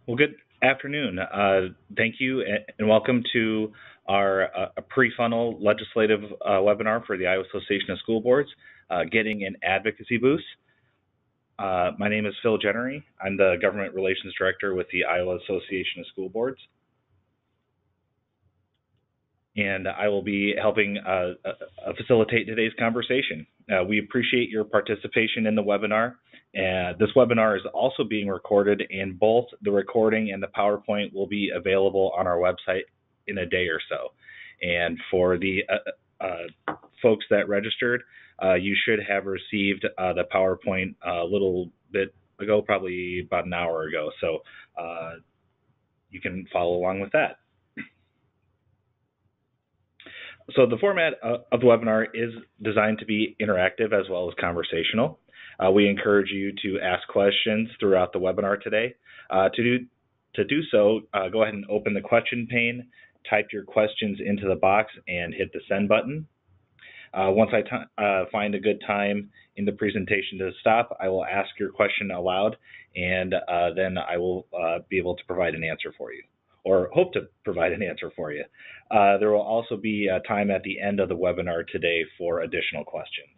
Well, good afternoon. Thank you and welcome to our pre-funnel legislative webinar for the Iowa Association of School Boards, Getting an Advocacy Boost. My name is Phil Jennery. I'm the Government Relations Director with the Iowa Association of School Boards. And I will be helping facilitate today's conversation. We appreciate your participation in the webinar. This webinar is also being recorded, and both the recording and the PowerPoint will be available on our website in a day or so. And for the folks that registered, you should have received the PowerPoint a little bit ago, probably about an hour ago. So you can follow along with that. So the format of the webinar is designed to be interactive as well as conversational. We encourage you to ask questions throughout the webinar today. To do so, go ahead and open the question pane, type your questions into the box, and hit the send button. Once I find a good time in the presentation to stop, I will ask your question aloud, and then I will be able to provide an answer for you, or hope to provide an answer for you. There will also be time at the end of the webinar today for additional questions.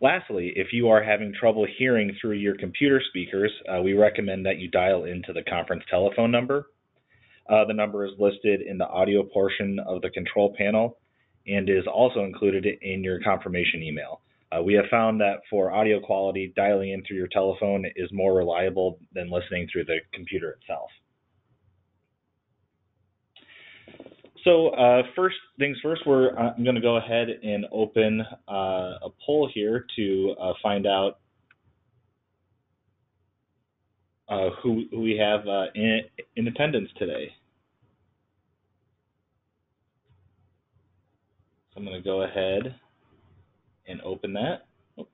Lastly, if you are having trouble hearing through your computer speakers, we recommend that you dial into the conference telephone number. The number is listed in the audio portion of the control panel and is also included in your confirmation email. We have found that for audio quality, dialing in through your telephone is more reliable than listening through the computer itself. So first things first, I'm going to go ahead and open a poll here to find out who we have in attendance today. So I'm going to go ahead and open that. Oops.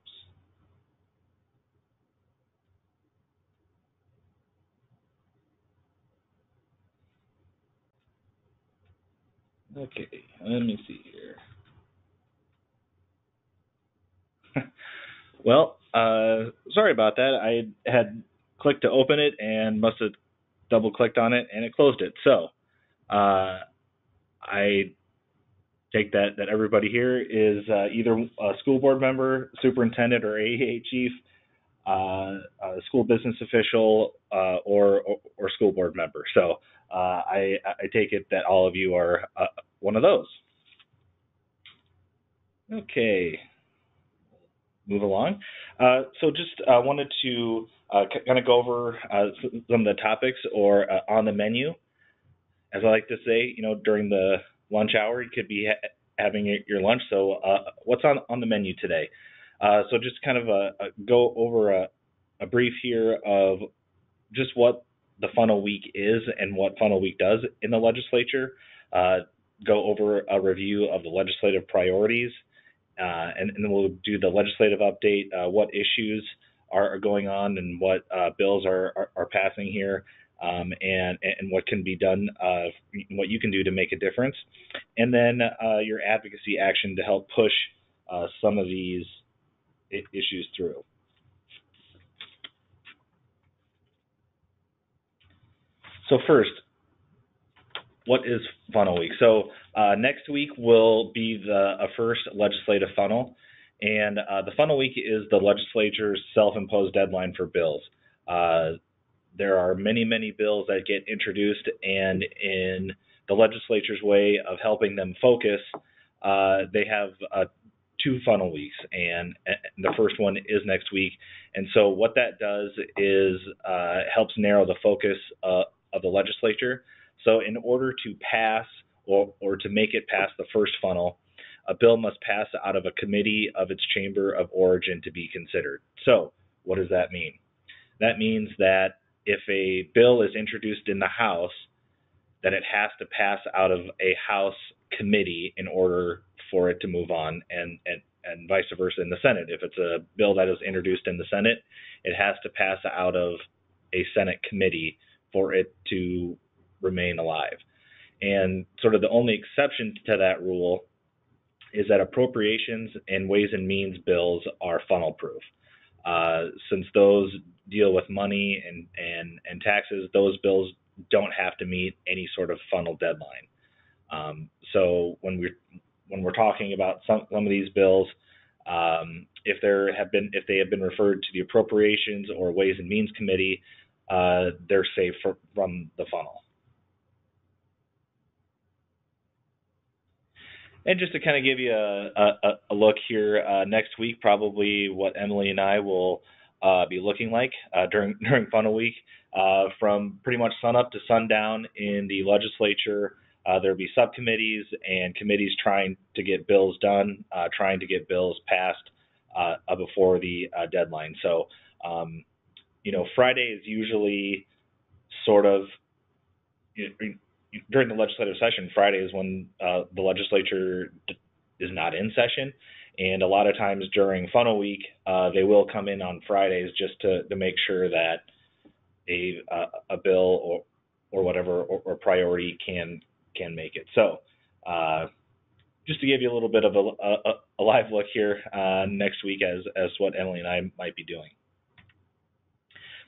Okay, let me see here. Well, sorry about that. I had clicked to open it and must have double clicked on it and it closed it. So I take that everybody here is either a school board member, superintendent, or AEA chief, a school business official, or school board member. So I take it that all of you are one of those. Okay, move along. So just wanted to kind of go over some of the topics or on the menu. As I like to say, during the lunch hour, you could be having your lunch. So what's on the menu today? So just kind of go over a brief here of just what the funnel week is and what funnel week does in the legislature. Go over a review of the legislative priorities, and then we'll do the legislative update, what issues are going on and what bills are passing here. And what can be done, what you can do to make a difference, and then your advocacy action to help push some of these issues through. So first, what is funnel week? So next week will be the first legislative funnel, and the funnel week is the legislature's self-imposed deadline for bills. There are many bills that get introduced, and in the legislature's way of helping them focus, they have 2 funnel weeks, and the first one is next week. And so what that does is helps narrow the focus of the legislature. So in order to pass or to make it past the first funnel, a bill must pass out of a committee of its chamber of origin to be considered. So what does that mean? That means that if a bill is introduced in the House, then it has to pass out of a House committee in order for it to move on, and vice versa in the Senate. If it's a bill that is introduced in the Senate, it has to pass out of a Senate committee for it to remain alive. And sort of the only exception to that rule is that appropriations and ways and means bills are funnel proof. Since those deal with money and taxes, those bills don't have to meet any sort of funnel deadline. So when we're talking about some of these bills, if they have been referred to the Appropriations or Ways and Means Committee, they're safe from the funnel. And just to kind of give you a look here, next week, probably what Emily and I will be looking like during funnel week, from pretty much sunup to sundown in the legislature. There'll be subcommittees and committees trying to get bills done, trying to get bills passed before the deadline. So, Friday is usually sort of, during the legislative session, Friday is when the legislature is not in session. And a lot of times during funnel week, they will come in on Fridays just to make sure that a bill or whatever or priority can make it. So just to give you a little bit of a live look here next week as what Emily and I might be doing.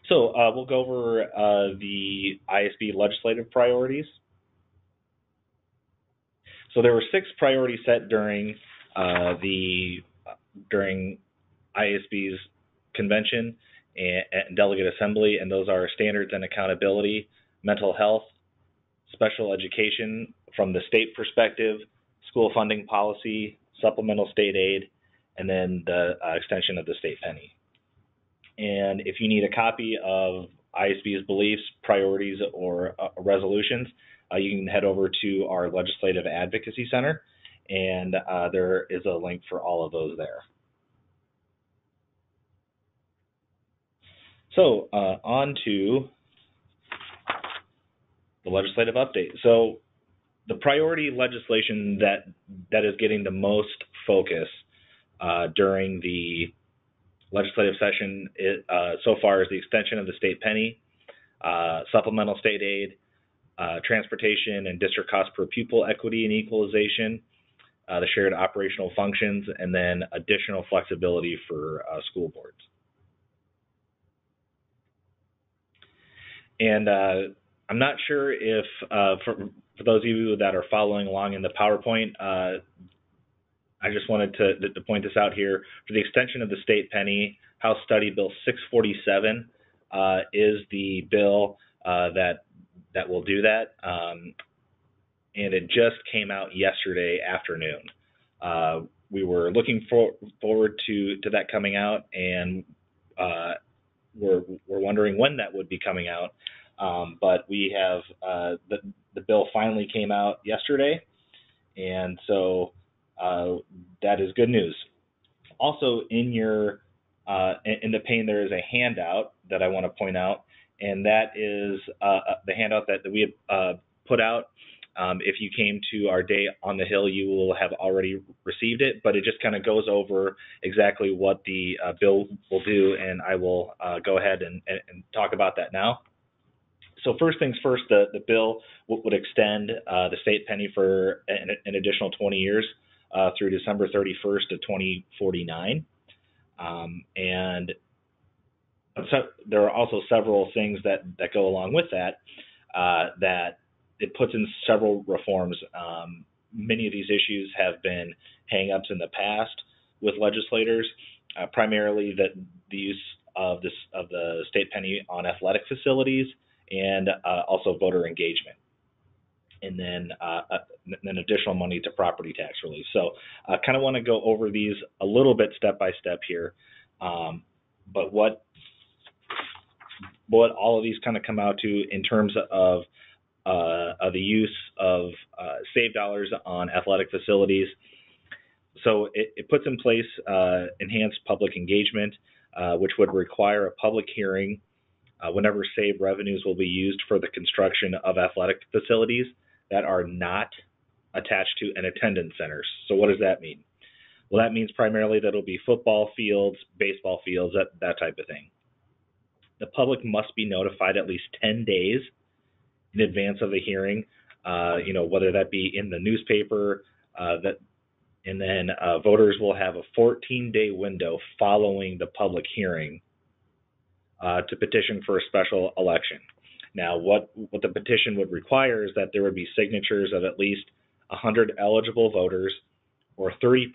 So we'll go over the ISB legislative priorities. So there were 6 priorities set during ISB's convention and delegate assembly, and those are standards and accountability, mental health, special education from the state perspective, school funding policy, supplemental state aid, and then the extension of the state penny. And if you need a copy of ISB's beliefs, priorities, or resolutions, you can head over to our Legislative Advocacy Center, and there is a link for all of those there. So on to the legislative update. So the priority legislation that is getting the most focus during the legislative session so far is the extension of the state penny, supplemental state aid, transportation and district cost per pupil equity and equalization, the shared operational functions, and then additional flexibility for school boards. And I'm not sure if, for those of you that are following along in the PowerPoint, I just wanted to point this out here. For the extension of the state penny, House Study Bill 647 is the bill that will do that. And it just came out yesterday afternoon. We were looking forward to that coming out, and we're wondering when that would be coming out. But we have the bill finally came out yesterday, and so that is good news. Also, in the pane there is a handout that I want to point out, and that is the handout that we had put out. If you came to our day on the Hill, you will have already received it, but it just kind of goes over exactly what the bill will do, and I will go ahead and talk about that now. So first things first, the bill would extend the state penny for an additional 20 years through December 31st of 2049. And so there are also several things that go along with that, that it puts in several reforms. Many of these issues have been hang-ups in the past with legislators, primarily the use of the state penny on athletic facilities, and also voter engagement, and then additional money to property tax relief. So I kind of want to go over these a little bit step by step here, but what all of these kind of come out to in terms of the use of save dollars on athletic facilities. So it puts in place enhanced public engagement, which would require a public hearing whenever saved revenues will be used for the construction of athletic facilities that are not attached to an attendance center. So what does that mean? Well, that means primarily that it'll be football fields, baseball fields, that type of thing. The public must be notified at least 10 days in advance of the hearing, whether that be in the newspaper, and then voters will have a 14-day window following the public hearing to petition for a special election. Now, what the petition would require is that there would be signatures of at least 100 eligible voters or 30%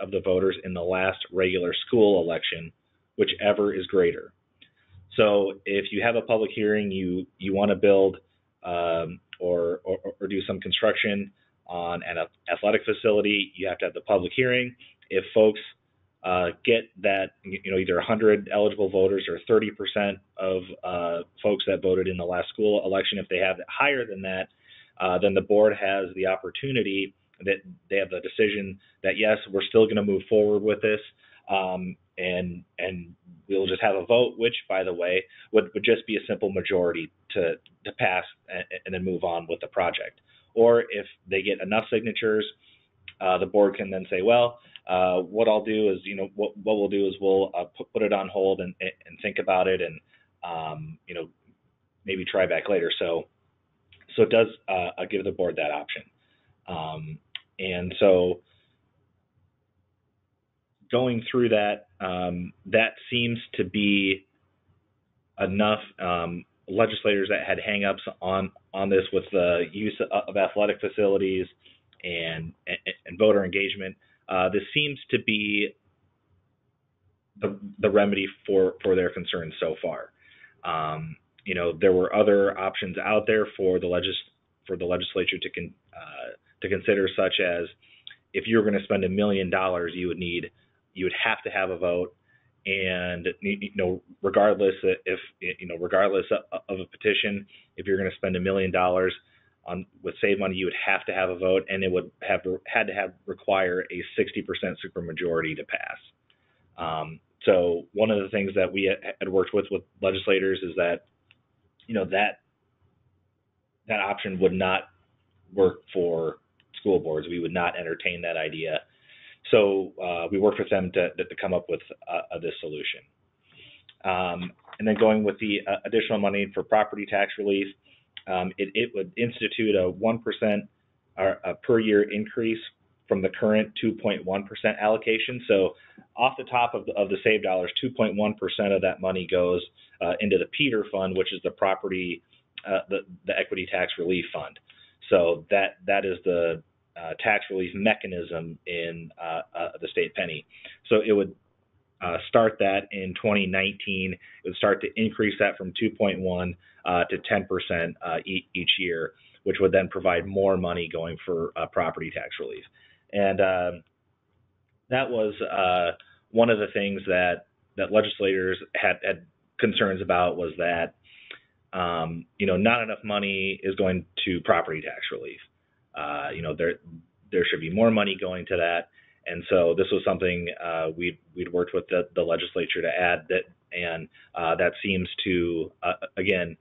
of the voters in the last regular school election, whichever is greater. So if you have a public hearing, you want to build or do some construction on an athletic facility, you have to have the public hearing. If folks get that, either 100 eligible voters or 30% of folks that voted in the last school election, if they have it higher than that, then the board has the opportunity, that they have the decision that yes, we're still going to move forward with this, and we'll just have a vote, which, by the way, would just be a simple majority to pass and then move on with the project. Or if they get enough signatures, the board can then say, well, what I'll do is, what we'll do is we'll put it on hold and think about it, and maybe try back later. So it does give the board that option. And so going through that, that seems to be enough. Legislators that had hang-ups on this with the use of athletic facilities and voter engagement, this seems to be the remedy for their concerns so far. There were other options out there for the legislature to consider, such as if you're going to spend $1 million, you would have to have a vote, and regardless of a petition, if you're going to spend $1 million with save money, you would have to have a vote, and it would require a 60% supermajority to pass. So one of the things that we had worked with legislators is that that option would not work for school boards. We would not entertain that idea. So we worked with them to come up with this solution. And then going with the additional money for property tax relief, it would institute a 1% per year increase from the current 2.1% allocation. So off the top of the save dollars, 2.1% of that money goes into the Peter Fund, which is the property, the equity tax relief fund. So that is the tax relief mechanism in the state penny. So it would start that in 2019. It would start to increase that from 2.1 to 10% each year, which would then provide more money going for property tax relief. And that was one of the things that legislators had concerns about, was that not enough money is going to property tax relief. There should be more money going to that, and so this was something we'd worked with the legislature to add that, and that seems to again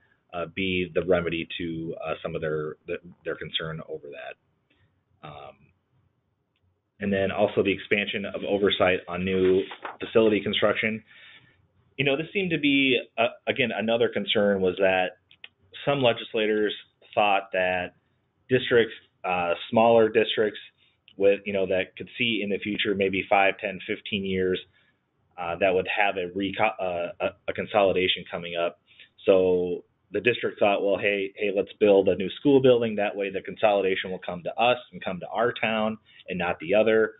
be the remedy to some of their concern over that. And then also the expansion of oversight on new facility construction. This seemed to be again, another concern was that some legislators thought that districts, smaller districts with, that could see in the future, maybe 5, 10, 15 years, that would have a consolidation coming up. So the district thought, well, hey, let's build a new school building. That way the consolidation will come to us and come to our town and not the other.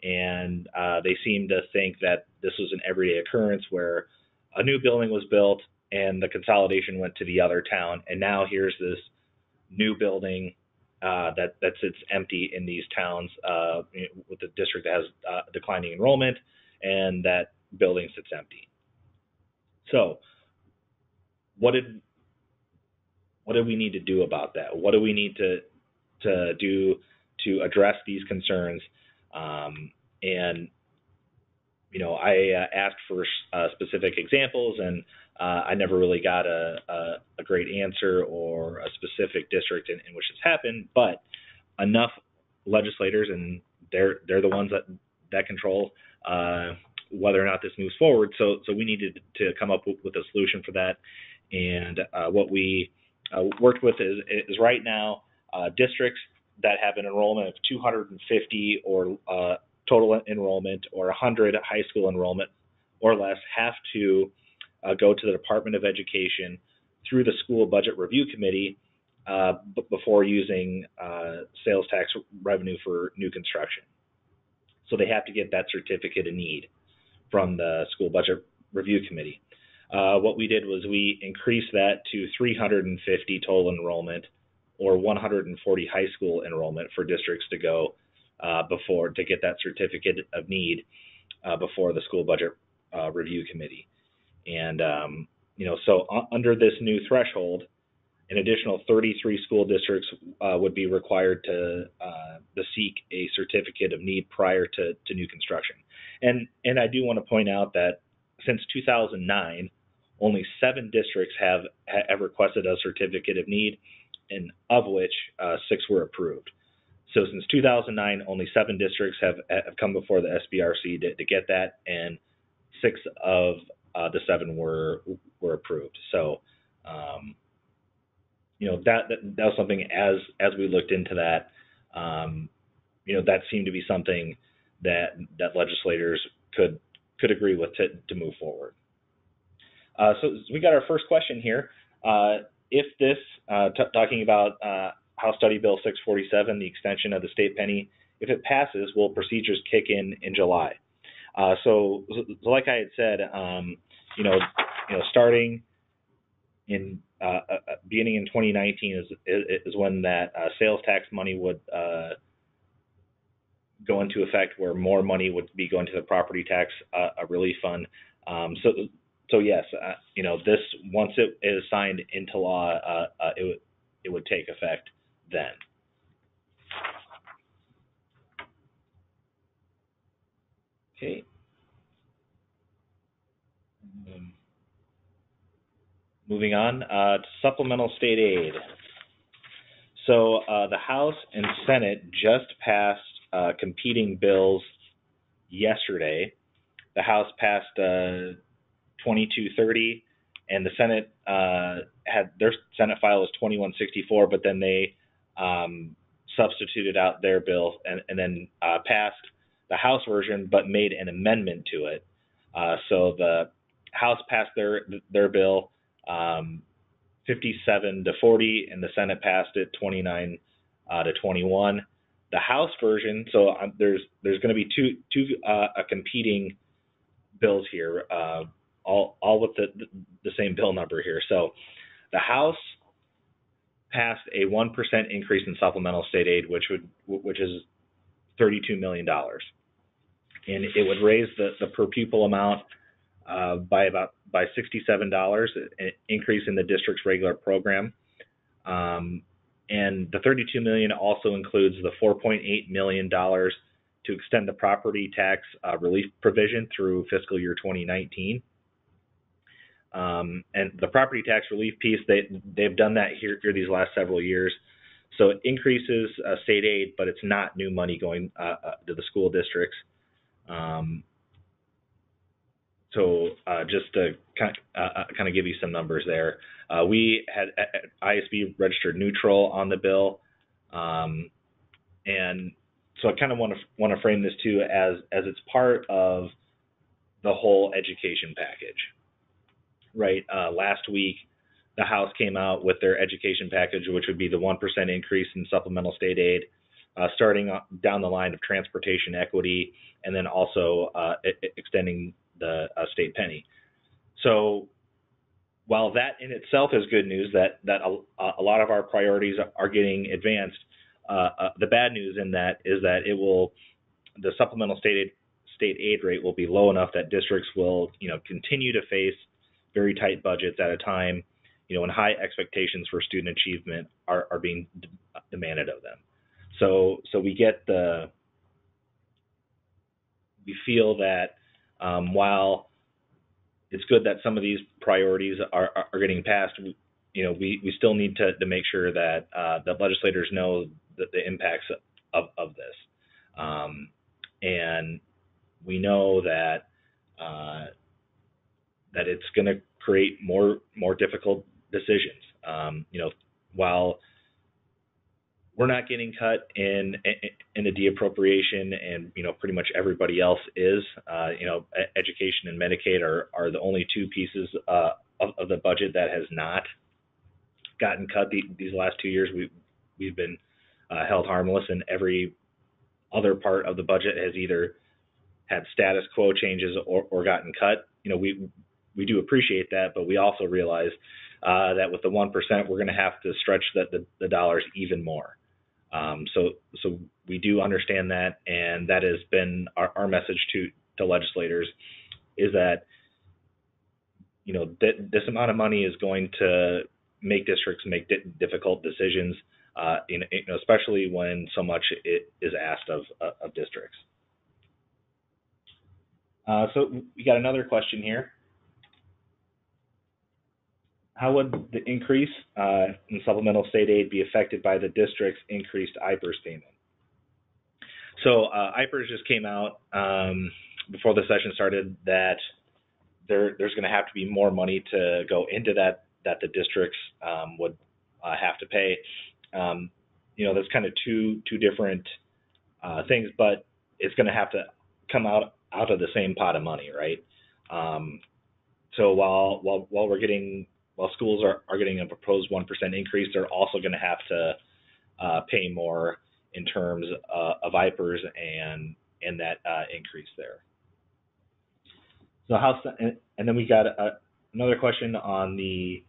And they seemed to think that this was an everyday occurrence where a new building was built and the consolidation went to the other town. And now here's this new building that sits empty in these towns with the district that has declining enrollment, and that building sits empty. So what did we need to do about that? What do we need to do to address these concerns? And I asked for specific examples, and I never really got a great answer or a specific district in which this happened. But enough legislators, and they're the ones that control whether or not this moves forward. So we needed to come up with a solution for that. And what we worked with is right now districts that have an enrollment of 250 or total enrollment, or 100 high school enrollment or less, have to go to the Department of Education through the School Budget Review Committee before using sales tax revenue for new construction. So they have to get that certificate of need from the School Budget Review Committee. What we did was we increased that to 350 total enrollment, or 140 high school enrollment for districts to go before to get that certificate of need before the School Budget Review Committee. And so under this new threshold, an additional 33 school districts would be required to seek a certificate of need prior to new construction. And I do want to point out that since 2009, only 7 districts have requested a certificate of need, and of which 6 were approved. So since 2009, only 7 districts have come before the SBRC to get that, and 6 of the 7 were approved. So that was something as we looked into that, that seemed to be something that legislators could agree with to move forward. So we got our first question here. If this, talking about House Study Bill 647, the extension of the state penny, if it passes, will procedures kick in July? So like I had said, starting in beginning in 2019 is when that sales tax money would go into effect, where more money would be going to the property tax relief fund. So yes, this, once it is signed into law, it would take effect then. Okay. Moving on to supplemental state aid. So the House and Senate just passed competing bills yesterday. The House passed 2230, and the Senate had their Senate file was 2164, but then they substituted out their bill and then passed the House version, but made an amendment to it. So the House passed their bill 57 to 40, and the Senate passed it 29 to 21. The House version, so there's going to be two competing bills here, all with the same bill number here. So the House passed a 1% increase in supplemental state aid, which is $32 million, and it would raise the per pupil amount by $67, an increase in the district's regular program. And the $32 million also includes the $4.8 million to extend the property tax relief provision through fiscal year 2019. And the property tax relief piece, they've done that here these last several years. So it increases state aid, but it's not new money going to the school districts. So just to kind of give you some numbers there, we had ISB registered neutral on the bill, and so I kind of want to frame this too as it's part of the whole education package, right? Last week, the House came out with their education package, which would be the 1% increase in supplemental state aid, starting down the line of transportation equity, and then also extending the state penny. So while that in itself is good news, that a lot of our priorities are getting advanced, the bad news in that is that the supplemental state aid rate will be low enough that districts will continue to face very tight budgets at a time when high expectations for student achievement are being demanded of them. So we feel that while it's good that some of these priorities are getting passed, we still need to make sure that the legislators know that the impacts of this, and we know that it's going to create more difficult decisions. While we're not getting cut in the de-appropriation, and pretty much everybody else is. Education and Medicaid are the only two pieces of the budget that has not gotten cut these last 2 years. We've been held harmless, and every other part of the budget has either had status quo changes or gotten cut. We do appreciate that, but we also realize that with the 1%, we're going to have to stretch the dollars even more. So we do understand that, and that has been our message to legislators, is that this amount of money is going to make districts make difficult decisions, especially when so much is asked of districts. So we got another question here. How would the increase in supplemental state aid be affected by the district's increased IPERS payment? So IPERS just came out before the session started that there's going to have to be more money to go into that the districts would have to pay. That's kind of two different things, but it's going to have to come out of the same pot of money, right? So while schools are getting a proposed 1% increase, they're also going to have to pay more in terms of IPERS and that increase there. So and then we got another question on the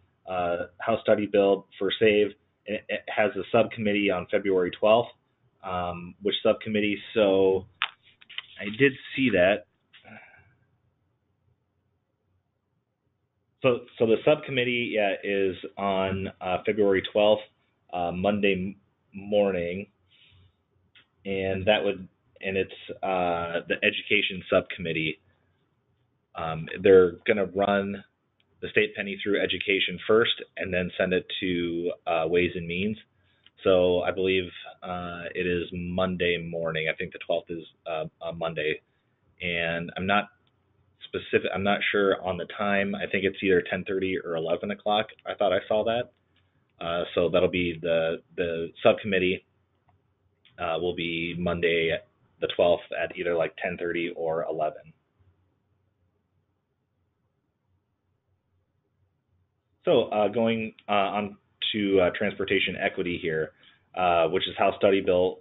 House Study Bill for SAVE. It has a subcommittee on February 12th. Which subcommittee? So I did see that. So the subcommittee is on February 12th, Monday morning, and it's the Education Subcommittee. They're going to run the state penny through education first, and then send it to Ways and Means. So I believe it is Monday morning. I think the 12th is Monday, and I'm not sure on the time. I think it's either 10:30 or 11 o'clock. I thought I saw that. So that'll be the subcommittee will be Monday the 12th at either like 10:30 or 11. So going on to transportation equity here, which is House Study Bill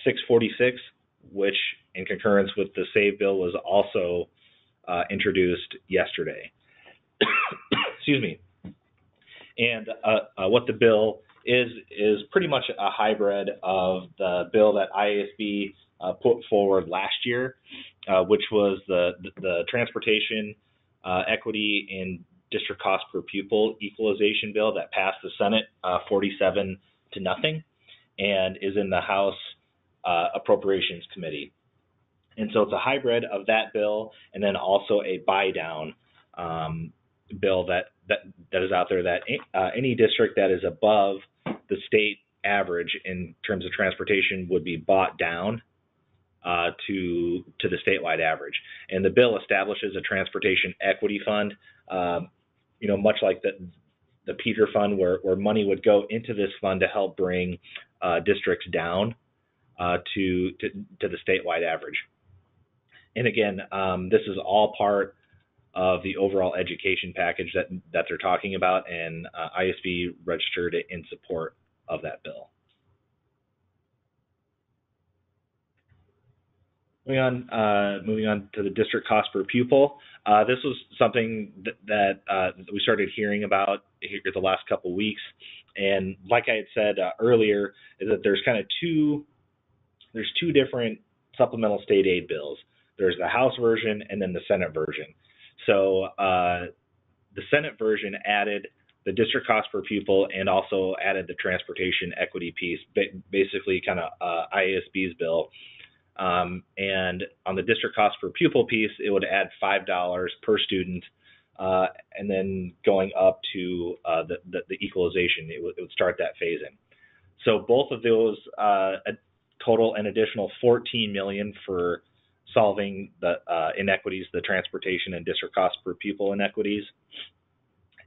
646, which in concurrence with the SAVE bill was also introduced yesterday. Excuse me. And what the bill is pretty much a hybrid of the bill that IASB put forward last year, which was the transportation equity and district cost per pupil equalization bill that passed the Senate 47-0, and is in the House Appropriations Committee. And so it's a hybrid of that bill, and then also a buy-down bill that is out there, that any district that is above the state average in terms of transportation would be bought down to the statewide average. And the bill establishes a transportation equity fund, much like the Peter Fund, where money would go into this fund to help bring districts down to the statewide average. And again, this is all part of the overall education package that they're talking about, and ISB registered in support of that bill. Moving on to the district cost per pupil. This was something that we started hearing about here the last couple of weeks, and like I had said earlier, is that there's two different supplemental state aid bills. There's the House version and then the Senate version. So the Senate version added the district cost per pupil and also added the transportation equity piece, basically kind of IASB's bill. And on the district cost per pupil piece, it would add $5 per student, and then going up to the equalization, it would start that phase-in. So both of those total an additional $14 million for solving the inequities, the transportation and district cost per pupil inequities.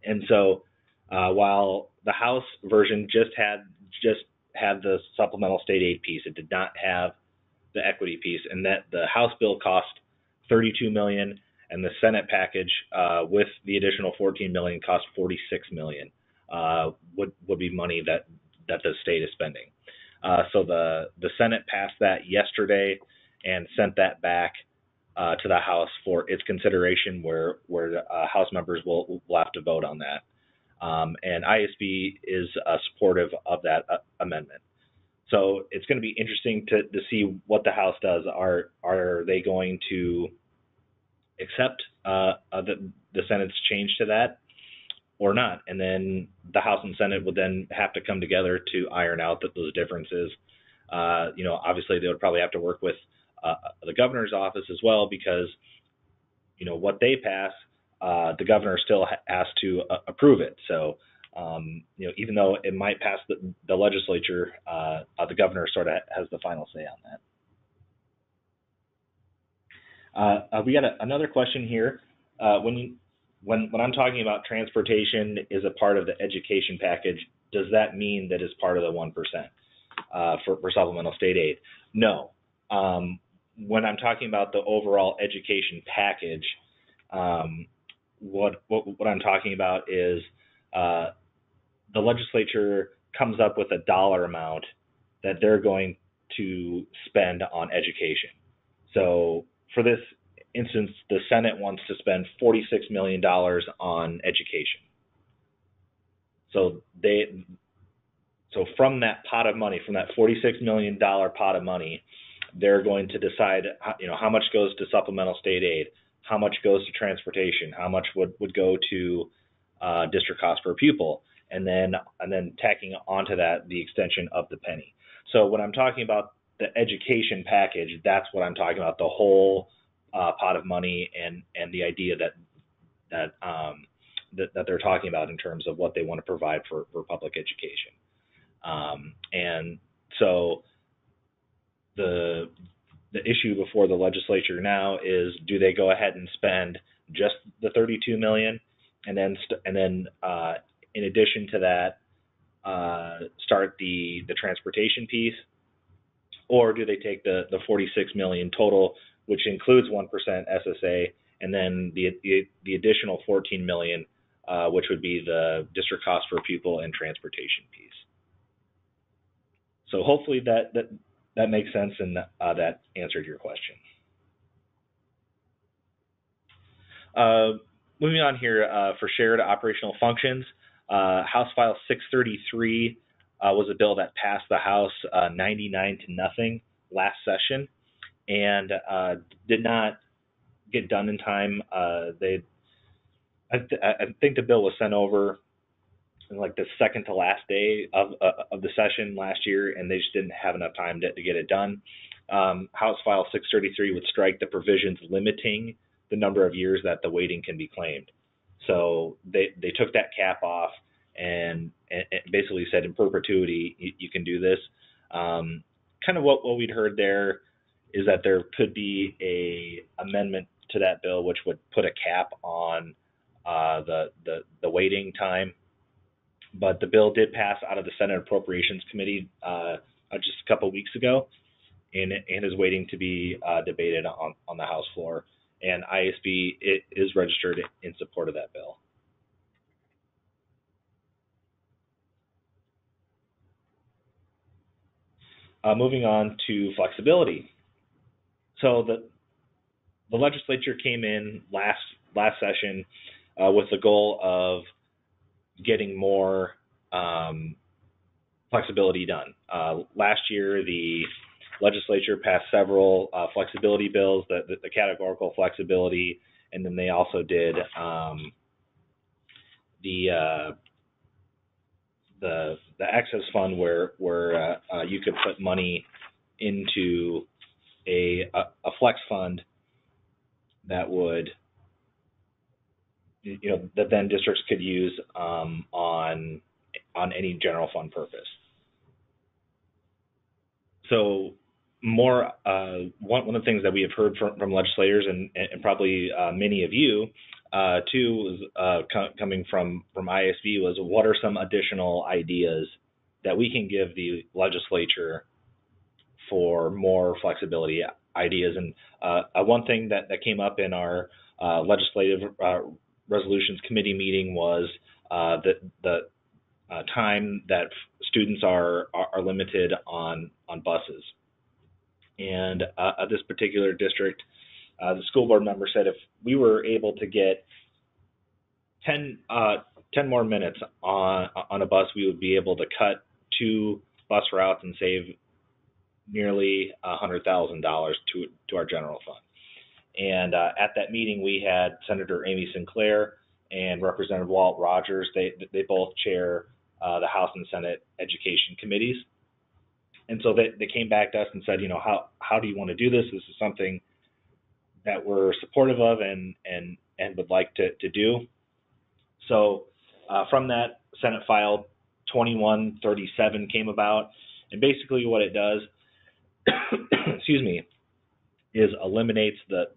And so while the House version just had the supplemental state aid piece. It did not have the equity piece, and that the House bill cost $32 million, and the Senate package with the additional $14 million cost $46 million. Would be money that the state is spending. So the Senate passed that yesterday and sent that back to the House for its consideration, where House members will have to vote on that. And ISB is supportive of that amendment. So it's going to be interesting to see what the House does. Are they going to accept the Senate's change to that or not? And then the House and Senate would then have to come together to iron out those differences. Obviously they would probably have to work with the governor's office as well, because what they pass, the governor still has to approve it. So even though it might pass the legislature, the governor sort of has the final say on that. We got another question here. When I'm talking about transportation is a part of the education package, does that mean that it's part of the 1% for supplemental state aid? No. When I'm talking about the overall education package, what I'm talking about is the legislature comes up with a dollar amount that they're going to spend on education. So for this instance, the Senate wants to spend $46 million on education. So from that pot of money, from that $46 million pot of money, they're going to decide, how much goes to supplemental state aid, how much goes to transportation, how much would go to district cost per pupil, and then tacking onto that the extension of the penny. So when I'm talking about the education package, that's what I'm talking about, the whole pot of money and the idea that they're talking about in terms of what they want to provide for public education. And so the issue before the legislature now is, do they go ahead and spend just the $32 million and then in addition to that start the transportation piece, or do they take the $46 million total, which includes 1% SSA, and then the additional $14 million, which would be the district cost per pupil and transportation piece? So hopefully that makes sense, and that answered your question. Moving on here, for shared operational functions, House File 633 was a bill that passed the House 99 to nothing last session, and did not get done in time. I think the bill was sent over like the second to last day of the session last year, and they just didn't have enough time to get it done. House File 633 would strike the provisions limiting the number of years that the waiting can be claimed. So they took that cap off and basically said in perpetuity you can do this. Kind of what we'd heard there is that there could be a amendment to that bill which would put a cap on the waiting time. But the bill did pass out of the Senate Appropriations Committee just a couple weeks ago, and is waiting to be debated on the House floor. And ISB is registered in support of that bill. Moving on to flexibility. So the legislature came in last session with the goal of getting more flexibility done. Last year, the legislature passed several flexibility bills, the categorical flexibility, and then they also did the excess fund where you could put money into a flex fund that would, that then districts could use on any general fund purpose. So one of the things that we have heard from legislators and probably many of you too was coming from ISB was, what are some additional ideas that we can give the legislature for more flexibility ideas. And one thing that came up in our legislative resolutions committee meeting was the time that students are limited on buses. And this particular district, the school board member said if we were able to get 10 more minutes on a bus, we would be able to cut 2 bus routes and save nearly $100,000 to our general fund. And at that meeting, we had Senator Amy Sinclair and Representative Walt Rogers. They both chair the House and Senate Education Committees. And so they came back to us and said, how do you want to do this? This is something that we're supportive of and would like to do. So from that, Senate File 2137 came about. And basically what it does, excuse me, is eliminates the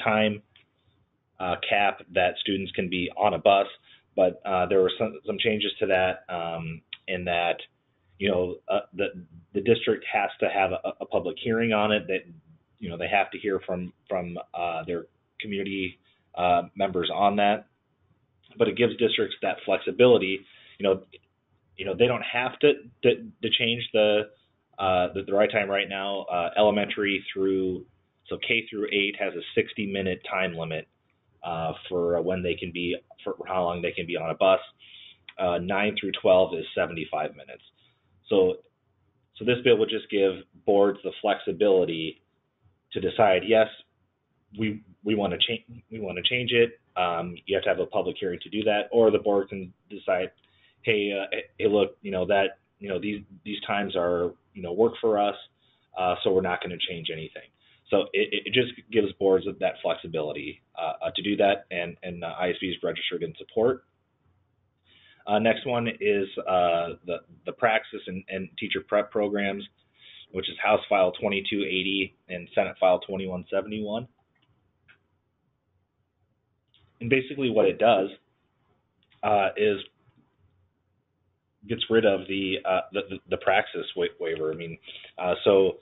time cap that students can be on a bus. But there were some changes to that in that, the district has to have a public hearing on it. That they have to hear from their community members on that. But it gives districts that flexibility. They don't have to change the right time right now. Elementary through K through 8 has a 60-minute time limit for when they can be, for how long they can be on a bus. 9 through 12 is 75 minutes. So this bill would just give boards the flexibility to decide, yes, we want to change it. You have to have a public hearing to do that, or the board can decide, hey, look, these times are work for us, so we're not going to change anything. So it just gives boards that flexibility to do that, and ISB is registered in support. Next one is the Praxis and teacher prep programs, which is House File 2280 and Senate File 2171. And basically what it does is gets rid of the Praxis waiver. So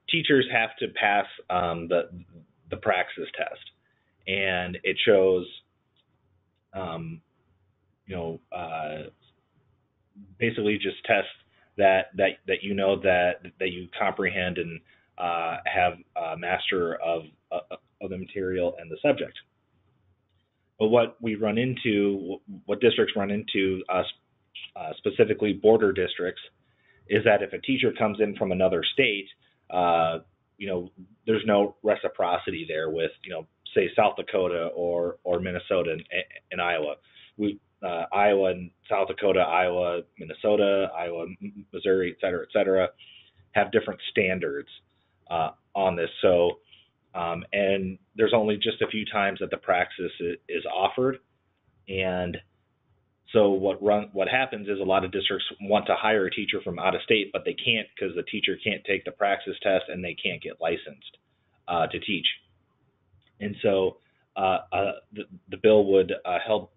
teachers have to pass the Praxis test, and it shows basically just tests that you comprehend and have a master of the material and the subject. But what districts run into, specifically border districts, is that if a teacher comes in from another state, there's no reciprocity there with, say, South Dakota or Minnesota and Iowa. Iowa and South Dakota, Iowa, Minnesota, Iowa, Missouri, et cetera, have different standards on this. So, and there's only just a few times that the Praxis is offered. And so what happens is a lot of districts want to hire a teacher from out of state, but they can't because the teacher can't take the Praxis test and they can't get licensed to teach. And so the bill would help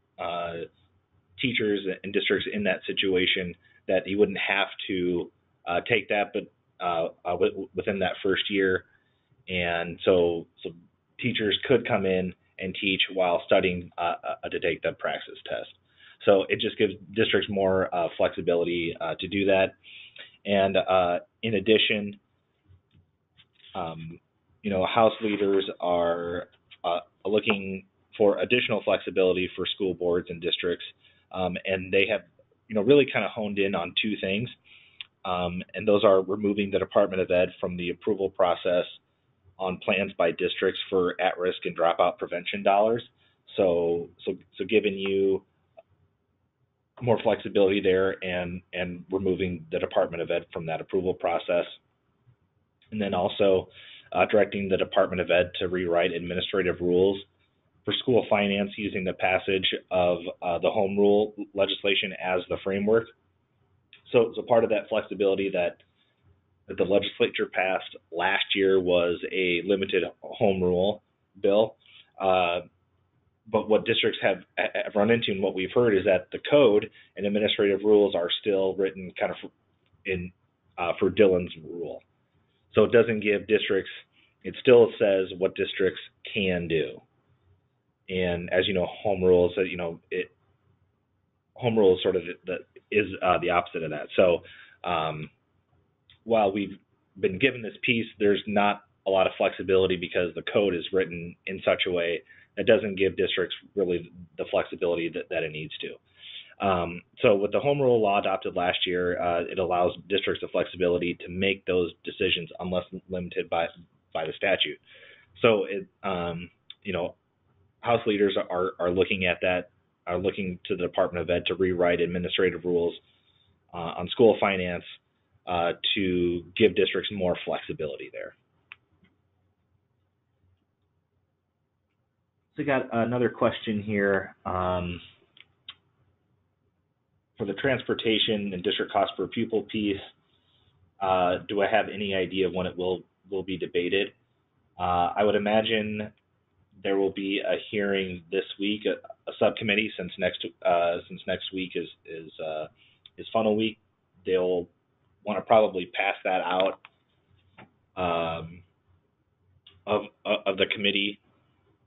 teachers and districts in that situation, that you wouldn't have to take that, but within that first year. And so teachers could come in and teach while studying to take the Praxis test. So it just gives districts more flexibility to do that. And in addition, House leaders are looking for additional flexibility for school boards and districts, and they have, really kind of honed in on 2 things, and those are removing the Department of Ed from the approval process on plans by districts for at-risk and dropout prevention dollars. So giving you more flexibility there and removing the Department of Ed from that approval process. And then also directing the Department of Ed to rewrite administrative rules for school finance using the passage of the home rule legislation as the framework. So part of that flexibility that the legislature passed last year was a limited home rule bill. but what districts have run into and what we've heard is that the code and administrative rules are still written kind of in for Dillon's rule. So it doesn't give districts, it still says what districts can do. And as you know, home rules, home rule is sort of the opposite of that. So while we've been given this piece, there's not a lot of flexibility because the code is written in such a way that doesn't give districts really the flexibility that it needs to. So with the home rule law adopted last year, it allows districts the flexibility to make those decisions unless limited by the statute. So House leaders are looking at that, are looking to the Department of Ed to rewrite administrative rules on school finance to give districts more flexibility there. So we got another question here for the transportation and district cost per pupil piece. Do I have any idea of when it will be debated? I would imagine there will be a hearing this week, a subcommittee, since next week is funnel week. They'll want to probably pass that out of the committee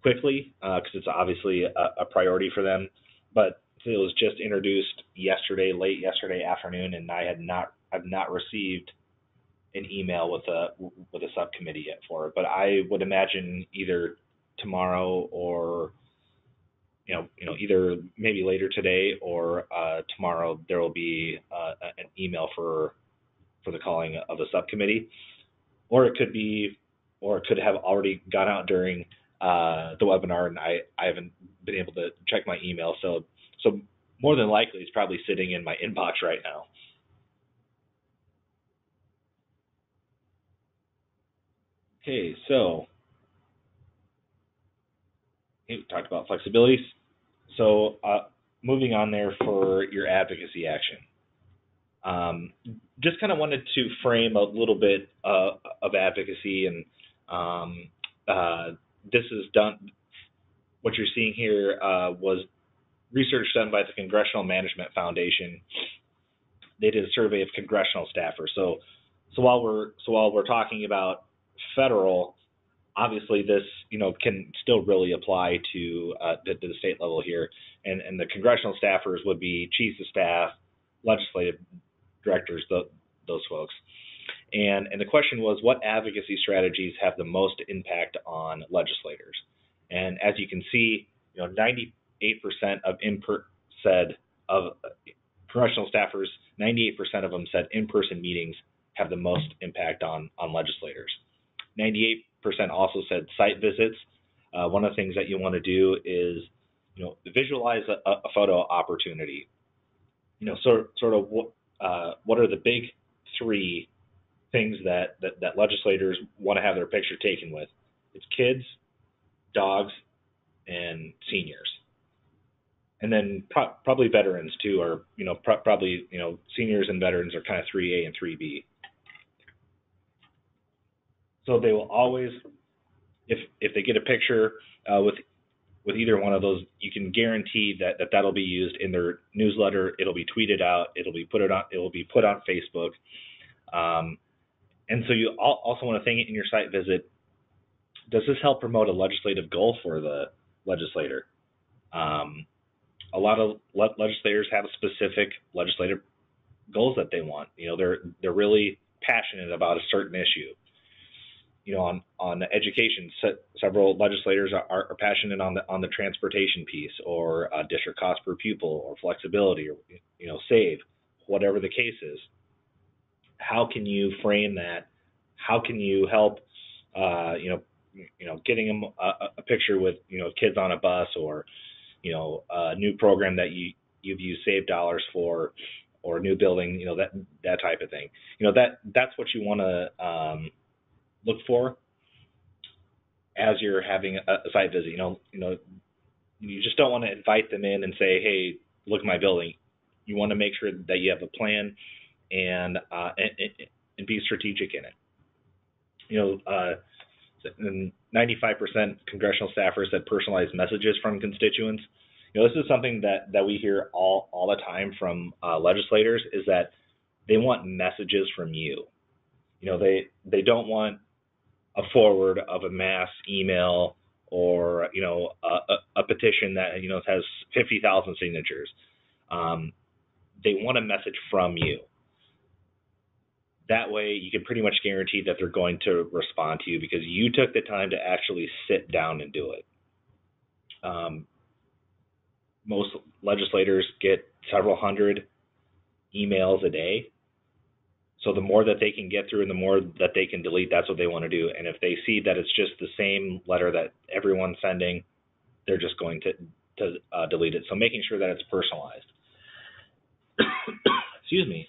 quickly because it's obviously a priority for them. But it was just introduced late yesterday afternoon, and I've not received an email with a subcommittee yet for it. But I would imagine either tomorrow or either maybe later today or tomorrow there will be an email for the calling of the subcommittee, or it could have already gone out during the webinar, and I haven't been able to check my email. So more than likely, it's probably sitting in my inbox right now. Okay, so we talked about flexibility. So moving on there for your advocacy action. Just kind of wanted to frame a little bit of advocacy, and this is done. What you're seeing here was research done by the Congressional Management Foundation. They did a survey of congressional staffers. So while we're talking about federal, obviously this can still really apply to the state level here, and the congressional staffers would be chiefs of staff, legislative directors, those folks. And the question was, what advocacy strategies have the most impact on legislators? And as you can see, 98% of congressional staffers, 98% of them said in-person meetings have the most impact on legislators. 98% also said site visits. One of the things that you want to do is, visualize a photo opportunity. Sort of what are the big three things that legislators want to have their picture taken with? It's kids, dogs, and seniors. And then probably veterans too, or probably seniors and veterans are kind of 3A and 3B. So they will always, if they get a picture with either one of those, you can guarantee that'll be used in their newsletter. It'll be tweeted out. It will be put on Facebook. And so you also want to think in your site visit, does this help promote a legislative goal for the legislator? A lot of legislators have specific legislative goals that they want. They're really passionate about a certain issue. On education, several legislators are passionate on the transportation piece, or district cost per pupil, or flexibility, or SAVE, whatever the case is. How can you frame that? How can you help? Getting them a picture with kids on a bus, or a new program that you've used SAVE dollars for, or a new building, that type of thing. That's what you want to look for as you're having a site visit. You just don't want to invite them in and say, "Hey, look at my building." You want to make sure that you have a plan and be strategic in it. And 95% congressional staffers said personalized messages from constituents. This is something that we hear all the time from legislators, is that they want messages from you. They don't want a forward of a mass email or a petition that has 50,000 signatures. They want a message from you. That way, you can pretty much guarantee that they're going to respond to you because you took the time to actually sit down and do it. Most legislators get several hundred emails a day. So the more that they can get through and the more that they can delete, that's what they want to do. And if they see that it's just the same letter that everyone's sending, they're just going to delete it. So making sure that it's personalized. Excuse me.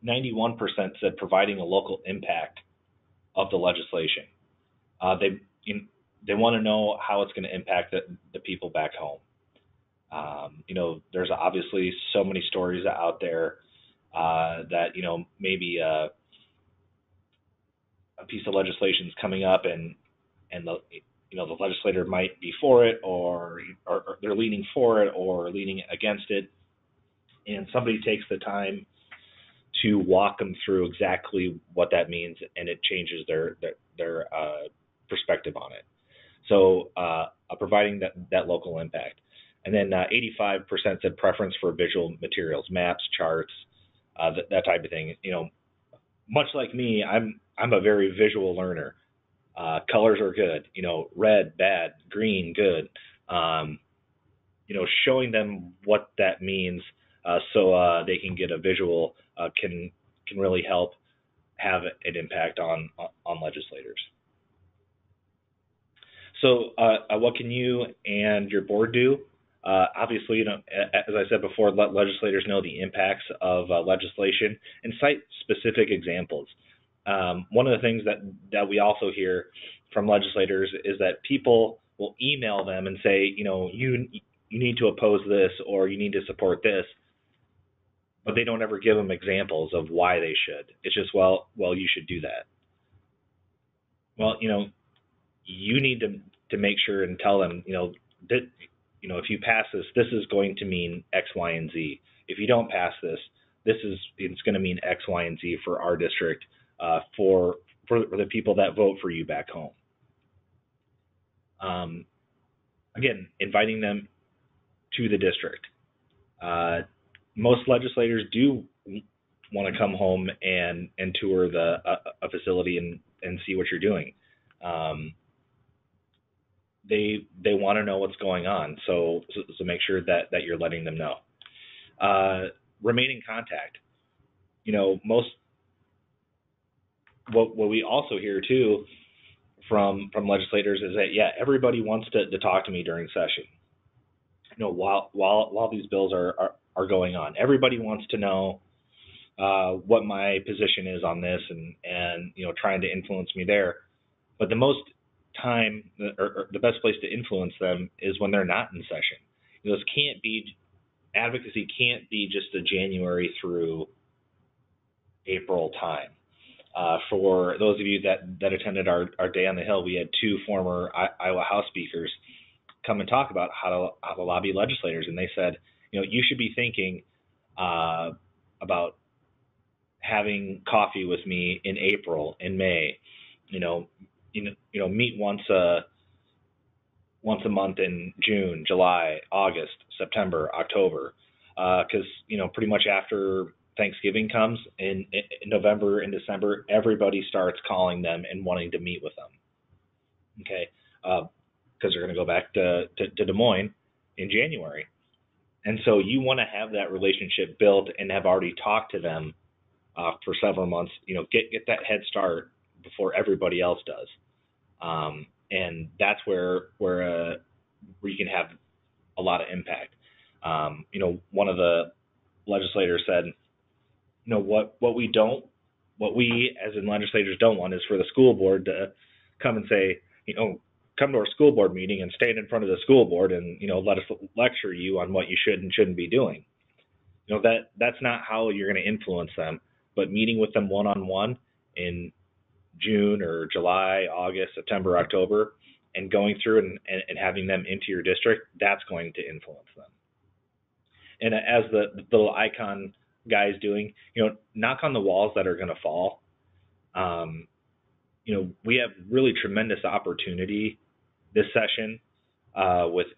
91% said providing a local impact of the legislation. They want to know how it's going to impact the people back home. There's obviously so many stories out there that maybe a piece of legislation is coming up and the legislator might be for it or they're leaning for it or leaning against it, and somebody takes the time to walk them through exactly what that means, and it changes their perspective on it. So providing that local impact. And then 85% said preference for visual materials, maps, charts, that type of thing. Much like me, I'm a very visual learner. Colors are good. Red, bad, green, good. Showing them what that means so they can get a visual can really help have an impact on legislators. So what can you and your board do? Obviously, as I said before, let legislators know the impacts of legislation and cite specific examples. One of the things that we also hear from legislators is that people will email them and say, you need to oppose this or you need to support this, but they don't ever give them examples of why they should. It's just, well, you should do that. Well, you need to make sure and tell them, that, if you pass this, this is going to mean X, Y, and Z. If you don't pass this, it's going to mean X, Y, and Z for our district, for the people that vote for you back home. Again, inviting them to the district. Most legislators do want to come home and tour a facility and see what you're doing. They want to know what's going on, so make sure that you're letting them know. Remain in contact. What we also hear too from legislators is that everybody wants to talk to me during session. While these bills are going on, everybody wants to know what my position is on this and trying to influence me there. But the most time or the best place to influence them is when they're not in session. Advocacy can't be just a January through April time. For those of you that attended our Day on the Hill, we had two former Iowa House speakers come and talk about how to lobby legislators, and they said, you should be thinking about having coffee with me in April, in May, meet once a month in June, July, August, September, October, because pretty much after Thanksgiving comes in November and December, everybody starts calling them and wanting to meet with them. Okay, because they're going to go back to Des Moines in January, and so you want to have that relationship built and have already talked to them for several months. Get that head start before everybody else does. And that's where you can have a lot of impact. One of the legislators said, what we as in legislators don't want is for the school board to come and say, come to our school board meeting and stand in front of the school board and, let us lecture you on what you should and shouldn't be doing. That's not how you're going to influence them, but meeting with them one-on-one and June or July, August, September, October, and going through and having them into your district, that's going to influence them. And as the little icon guy's doing, knock on the walls that are going to fall. We have really tremendous opportunity this session with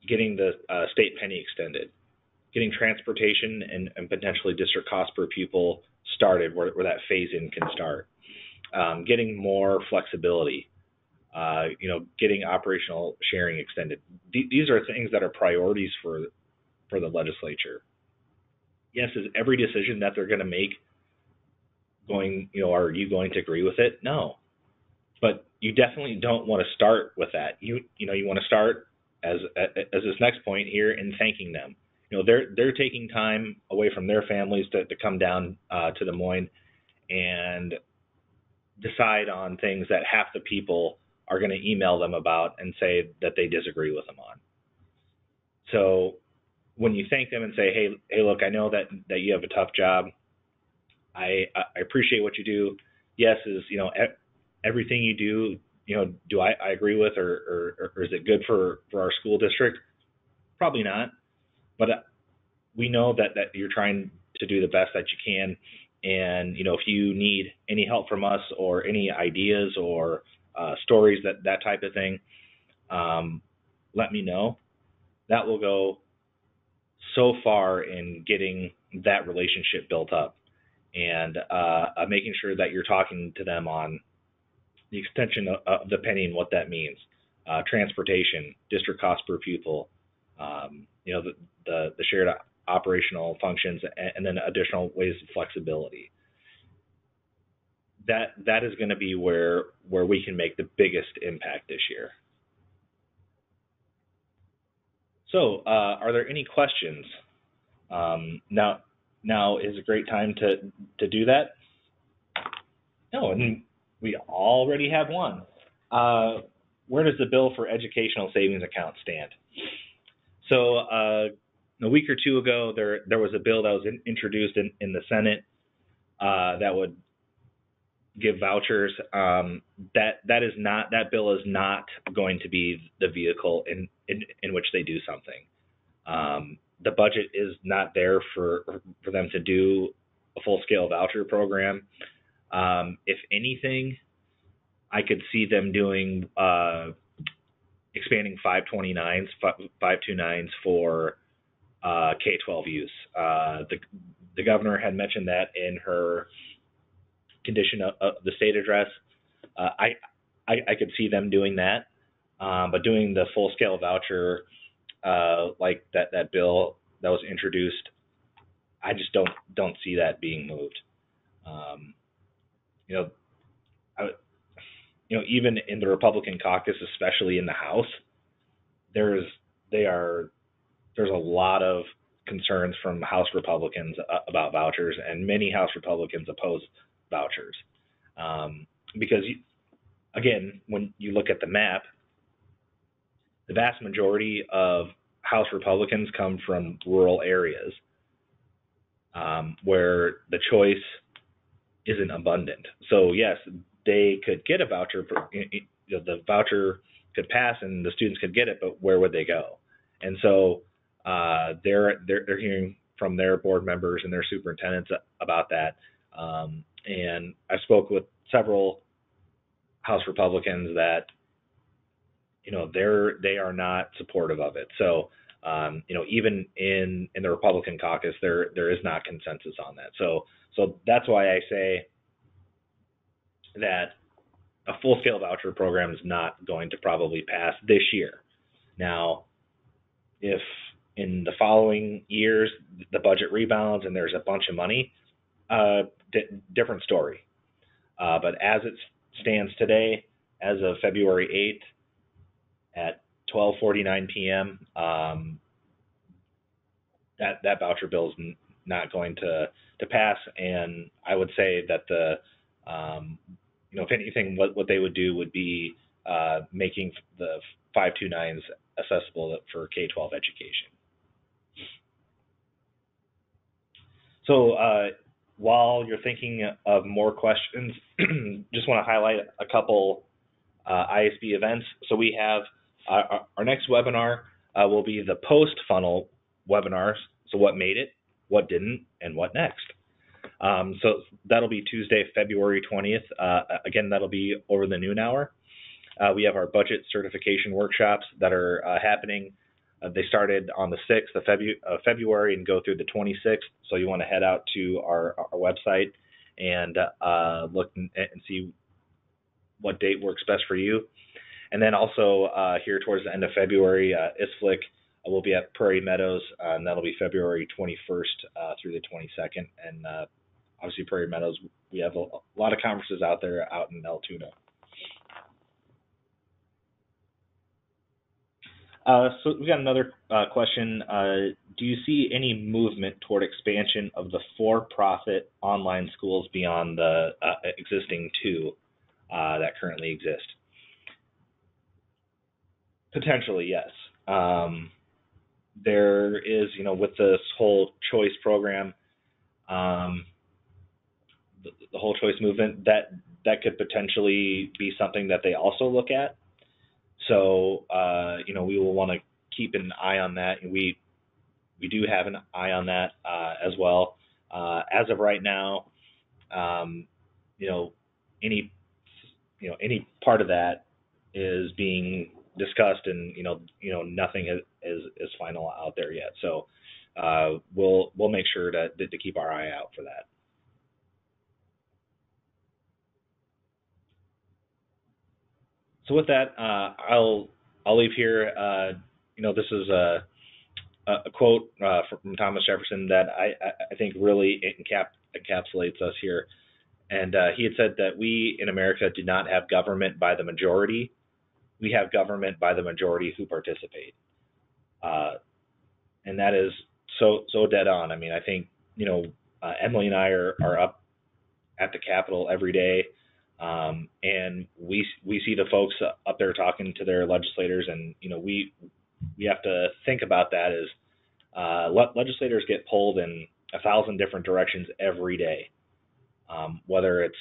getting the state penny extended, getting transportation and potentially district cost per pupil started where that phase in can start, getting more flexibility, getting operational sharing extended. These are things that are priorities for the legislature. Yes, is every decision that they're going to make are you going to agree with it? No. But you definitely don't want to start with that. You want to start as this next point here in thanking them. They're taking time away from their families to come down to Des Moines and decide on things that half the people are going to email them about and say that they disagree with them on. So when you thank them and say, hey, look, I know that you have a tough job. I appreciate what you do. Yes, is everything you do, do I agree with, or is it good for our school district? Probably not. But we know that you're trying to do the best that you can. And, if you need any help from us or any ideas or stories, that type of thing, let me know. That will go so far in getting that relationship built up and making sure that you're talking to them on the extension of the penny and what that means, transportation, district cost per pupil, the shared operational functions, and then additional ways of flexibility. That is going to be where we can make the biggest impact this year. So, are there any questions? Now is a great time to do that. No, and we already have one. Where does the bill for educational savings account stand? So a week or two ago, there was a bill that was introduced in the Senate that would give vouchers. That bill is not going to be the vehicle in which they do something. The budget is not there for them to do a full-scale voucher program. If anything, I could see them doing expanding 529s for K-12 use. The governor had mentioned that in her condition of the state address. I could see them doing that, but doing the full-scale voucher like that bill that was introduced, I just don't see that being moved. Even in the Republican caucus, especially in the House, there's a lot of concerns from House Republicans about vouchers, and many House Republicans oppose vouchers because, again, when you look at the map, the vast majority of House Republicans come from rural areas where the choice isn't abundant. So yes, they could get a voucher. The voucher could pass and the students could get it, but where would they go? And so they're hearing from their board members and their superintendents about that. And I spoke with several House Republicans that they are not supportive of it. So even in the Republican caucus, there is not consensus on that. So that's why I say that a full-scale voucher program is not going to probably pass this year. Now, if in the following years the budget rebounds and there's a bunch of money, different story. But as it stands today, as of February 8th at 12:49 p.m., that voucher bill is not going to pass. And I would say that if anything, what they would do would be making the 529s accessible for K-12 education. So while you're thinking of more questions, just want to highlight a couple ISB events. So we have our next webinar will be the post-funnel webinars. So what made it, what didn't, and what next. So that'll be Tuesday, February 20th. Again, that'll be over the noon hour. We have our budget certification workshops that are happening. They started on the 6th of February and go through the 26th. So you want to head out to our website and look and see what date works best for you. And then also here towards the end of February, ISFLC will be at Prairie Meadows, and that'll be February 21st through the 22nd. And obviously Prairie Meadows, we have a lot of conferences out there out in Altoona. So we got another question. Do you see any movement toward expansion of the for-profit online schools beyond the existing two that currently exist? Potentially, yes. There is, with this whole choice program, the whole choice movement, that could potentially be something that they also look at. So, we will want to keep an eye on that. We do have an eye on that as well. As of right now, any part of that is being discussed, and nothing is final out there yet. So we'll make sure to keep our eye out for that. So with that, I'll leave here. This is a quote from Thomas Jefferson that I think really encapsulates us here. And he had said that we in America do not have government by the majority. We have government by the majority who participate. And that is so dead on. I mean, I think, Emily and I are up at the Capitol every day. And we see the folks up there talking to their legislators, and we have to think about that as legislators get pulled in 1,000 different directions every day, whether it's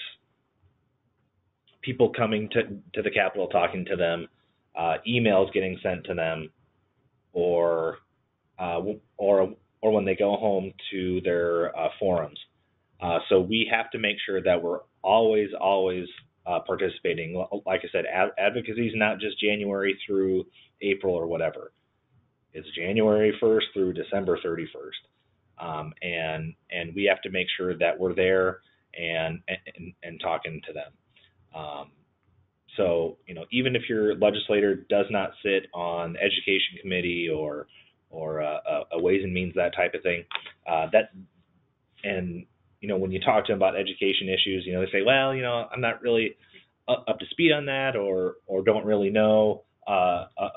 people coming to the Capitol talking to them, emails getting sent to them, or when they go home to their forums. So we have to make sure that we're always participating. Like I said, advocacy is not just January through April or whatever. It's January 1st through December 31st. And we have to make sure that we're there and talking to them. So, even if your legislator does not sit on the education committee or a Ways and Means, that type of thing, when you talk to them about education issues, they say, well, I'm not really up to speed on that, or don't really know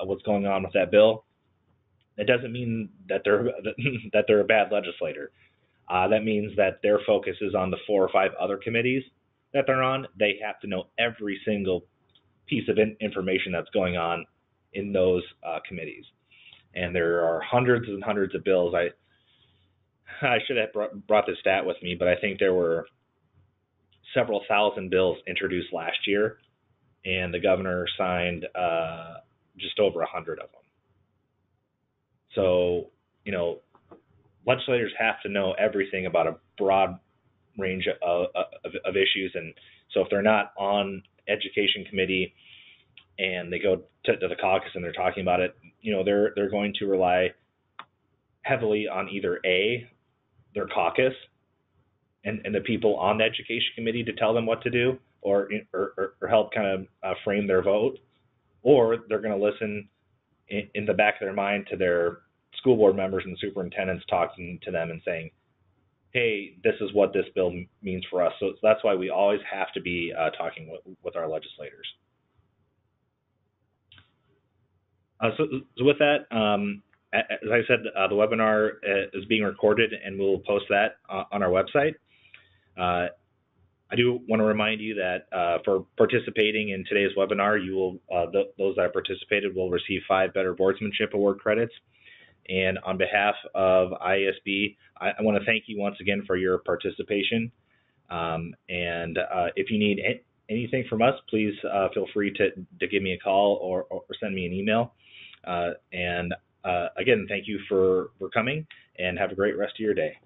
what's going on with that bill. It doesn't mean that they're a bad legislator. That means that their focus is on the 4 or 5 other committees that they're on. They have to know every single piece of information that's going on in those committees. And there are hundreds and hundreds of bills. I should have brought this stat with me, but I think there were several thousand bills introduced last year, and the governor signed just over 100 of them. So, legislators have to know everything about a broad range of issues, and so if they're not on education committee and they go to the caucus and they're talking about it, they're going to rely heavily on either A, their caucus and the people on the education committee to tell them what to do, or help kind of frame their vote, or they're going to listen in the back of their mind to their school board members and superintendents talking to them and saying, hey, this is what this bill means for us. So that's why we always have to be talking with our legislators. So with that, as I said, the webinar is being recorded, and we'll post that on our website. I do want to remind you that for participating in today's webinar, you will those that participated will receive 5 Better Boardsmanship Award credits. And on behalf of IASB, I want to thank you once again for your participation. And if you need anything from us, please feel free to give me a call or send me an email. And again, thank you for coming, and have a great rest of your day.